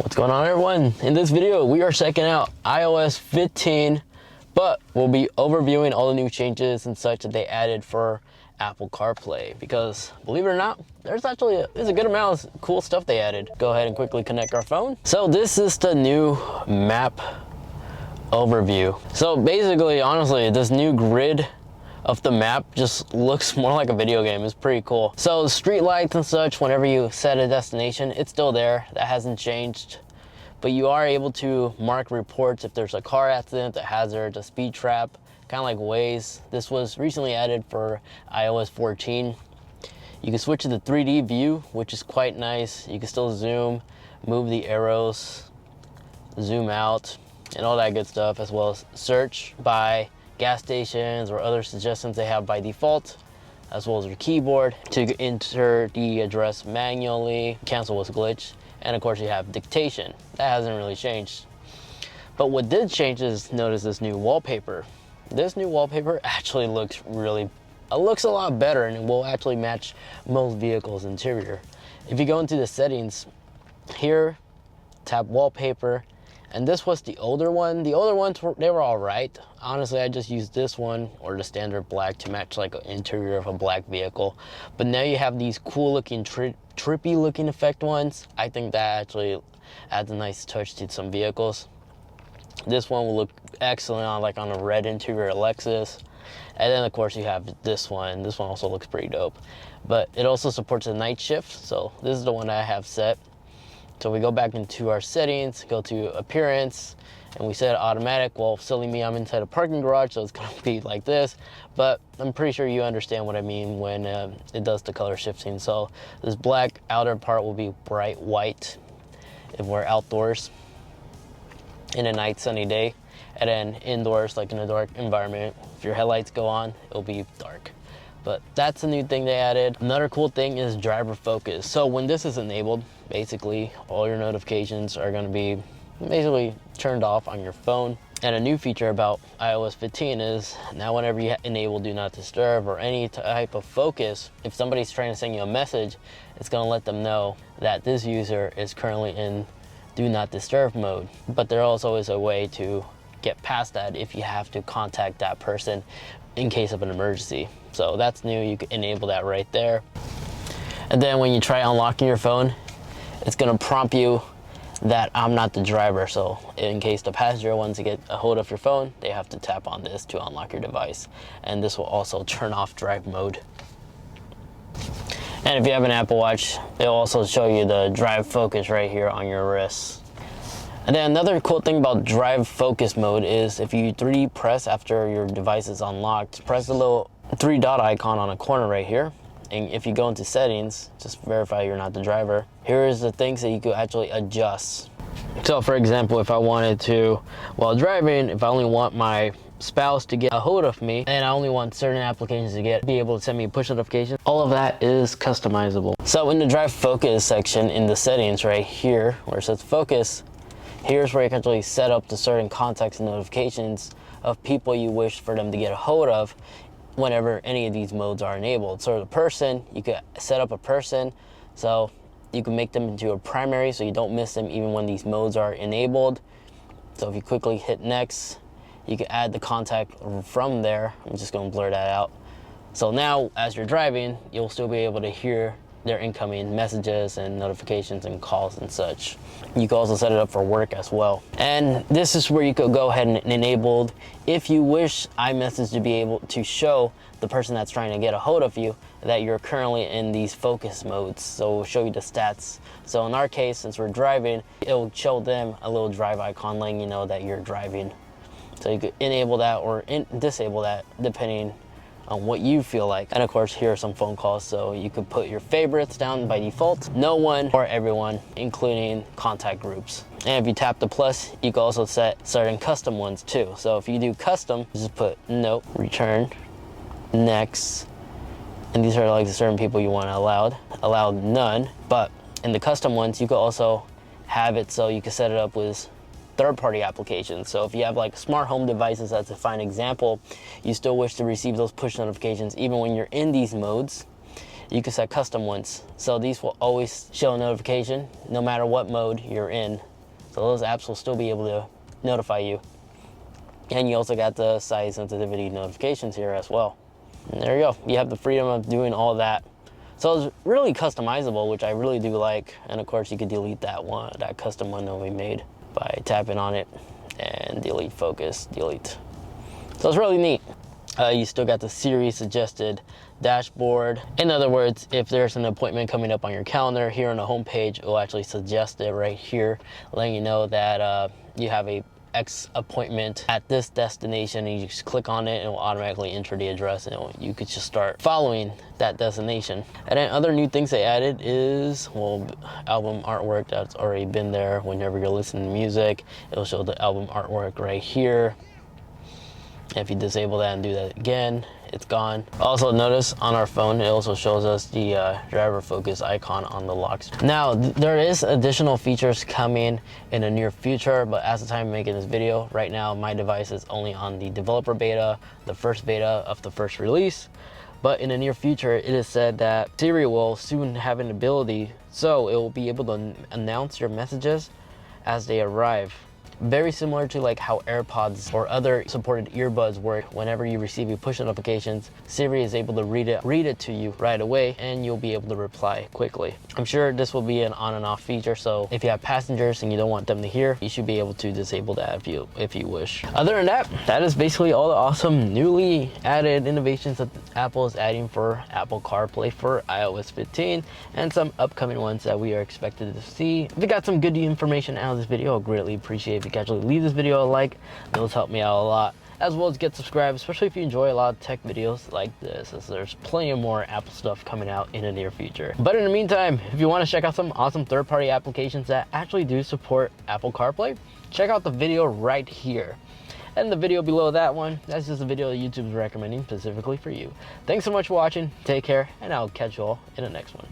What's going on, everyone? In this video, we are checking out iOS 15, but we'll be overviewing all the new changes and such that they added for Apple CarPlay, because believe it or not, there's a good amount of cool stuff they added. Go ahead and quickly connect our phone. So this is the new map overview. So basically, honestly, this new grid of the map just looks more like a video game. It's pretty cool. So street lights and such, whenever you set a destination, it's still there. That hasn't changed. But you are able to mark reports if there's a car accident, a hazard, a speed trap, kind of like Waze. This was recently added for iOS 14. You can switch to the 3D view, which is quite nice. You can still zoom, move the arrows, zoom out, and all that good stuff, as well as search by gas stations or other suggestions they have by default, as well as your keyboard to enter the address manually, cancel was glitch, and of course you have dictation. That hasn't really changed. But what did change is, notice this new wallpaper. This new wallpaper actually looks a lot better, and it will actually match most vehicles' interior. If you go into the settings here, tap wallpaper, and this was the older one. The older ones, they were all right. Honestly, I just used this one or the standard black to match like an interior of a black vehicle. But now you have these cool looking, trippy looking effect ones. I think that actually adds a nice touch to some vehicles. This one will look excellent on a red interior Lexus. And then of course you have this one. This one also looks pretty dope. But it also supports a night shift. So this is the one I have set. So we go back into our settings, go to appearance, and we set automatic. Well, silly me, I'm inside a parking garage, so it's gonna be like this, but I'm pretty sure you understand what I mean when it does the color shifting. So this black outer part will be bright white if we're outdoors in a nice sunny day, and then indoors, like in a dark environment, if your headlights go on, it'll be dark. But that's a new thing they added. Another cool thing is driver focus. So when this is enabled, basically all your notifications are going to be basically turned off on your phone. And a new feature about iOS 15 is now whenever you enable do not disturb or any type of focus, if somebody's trying to send you a message, it's going to let them know that this user is currently in do not disturb mode. But there also is a way to get past that if you have to contact that person in case of an emergency. So that's new. You can enable that right there. And then when you try unlocking your phone, it's gonna prompt you that I'm not the driver. So in case the passenger wants to get a hold of your phone, they have to tap on this to unlock your device. And this will also turn off drive mode. And if you have an Apple Watch, it'll also show you the drive focus right here on your wrist. And then another cool thing about drive focus mode is if you 3D press after your device is unlocked, press the little 3-dot icon on a corner right here. And if you go into settings, just verify you're not the driver. Here is the things that you could actually adjust. So for example, if I wanted to, while driving, if I only want my spouse to get a hold of me and I only want certain applications to be able to send me a push notification, all of that is customizable. So in the drive focus section in the settings right here, where it says focus, here's where you can actually set up the certain contacts and notifications of people you wish for them to get a hold of whenever any of these modes are enabled. So the person, you could set up a person, so you can make them into a primary so you don't miss them even when these modes are enabled. So if you quickly hit next, you can add the contact from there. I'm just gonna blur that out. So now as you're driving, you'll still be able to hear their incoming messages and notifications and calls and such. You can also set it up for work as well. And this is where you could go ahead and enable, if you wish iMessage to be able to show the person that's trying to get a hold of you that you're currently in these focus modes. So it will show you the stats. So in our case, since we're driving, it will show them a little drive icon letting you know that you're driving. So you could enable that or disable that depending on what you feel like. And of course, here are some phone calls, so you could put your favorites down by default, no one or everyone, including contact groups. And if you tap the plus, you can also set certain custom ones too. So if you do custom, just put nope, return, next, and these are like certain people you want allowed none. But in the custom ones, you could also have it so you can set it up with third-party applications. So if you have like smart home devices, that's a fine example, you still wish to receive those push notifications even when you're in these modes, you can set custom ones. So these will always show a notification no matter what mode you're in. So those apps will still be able to notify you. And you also got the size sensitivity notifications here as well. And there you go. You have the freedom of doing all that. So it's really customizable, which I really do like. And of course you could delete that custom one that we made by tapping on it and delete focus, delete. So it's really neat. You still got the Siri suggested dashboard. In other words, if there's an appointment coming up on your calendar, here on the home page, it will actually suggest it right here, letting you know that you have a X appointment at this destination, and you just click on it and it will automatically enter the address, and you could just start following that destination. And then other new things they added is, well, album artwork that's already been there. Whenever you're listening to music, it'll show the album artwork right here. If you disable that and do that again, it's gone. Also notice on our phone, it also shows us the driver focus icon on the lock screen. Now, there is additional features coming in the near future, but as the time of making this video, right now my device is only on the developer beta, the first beta of the first release. But in the near future, it is said that Siri will soon have an ability, so it will be able to announce your messages as they arrive. Very similar to like how AirPods or other supported earbuds work. Whenever you receive your push notifications, Siri is able to read it to you right away, and you'll be able to reply quickly. I'm sure this will be an on and off feature, so if you have passengers and you don't want them to hear, you should be able to disable that if you wish. Other than that, that is basically all the awesome newly added innovations that Apple is adding for Apple CarPlay for iOS 15, and some upcoming ones that we are expected to see. If you got some good information out of this video, I'll greatly appreciate it if you can actually leave this video a like. Those help me out a lot, as well as get subscribed, especially if you enjoy a lot of tech videos like this, as there's plenty of more Apple stuff coming out in the near future. But in the meantime, if you want to check out some awesome third-party applications that actually do support Apple CarPlay, check out the video right here. And the video below that one, that's just a video that YouTube's recommending specifically for you. Thanks so much for watching, take care, and I'll catch you all in the next one.